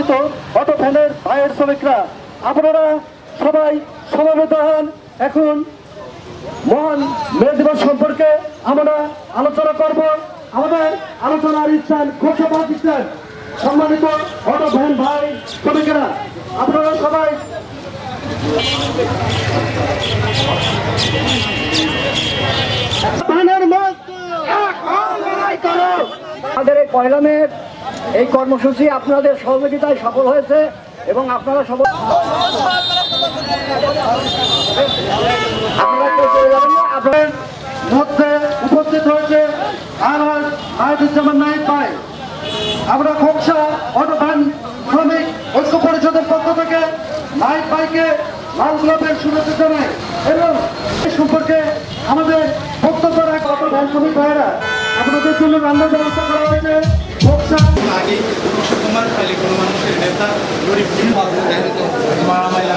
সম্মানিত অটো ভ্যানের ভাইয়ের শ্রমিকরা, আপনারা সবাই সমবেত হন। এখন মহান মে দিবস সম্পর্কে আমরা আলোচনা করব। আমাদের আলোচনার স্থান ঘোষণা দিচ্ছেন সম্মানিত অটো ভ্যান ভাই শ্রমিকেরা, আপনারা সবাই আমাদের এই পয়লা মের এই কর্মসূচি আপনাদের সহযোগিতায় সফল হয়েছে এবং আপনারা সবাই আপনাদের মধ্যে উপস্থিত হয়েছে আয়ুজ্জামান নাইক ভাই। আমরা খোকসা অটো ভ্যান শ্রমিক ঐক্য পরিষদের পক্ষ থেকে নাইক ভাইকে লাল গোলাপের শুভেচ্ছা জানাই এবং এই সম্পর্কে আমাদের বক্তব্য রাখ অটো ভ্যান শ্রমিক ভাইয়েরা, আপনাদের জন্য রান্নার ব্যবস্থা করা হয়েছে। খোকসা আগে অশোক কুমার খালি কোনো মানুষের নেতা গরিব মারামারি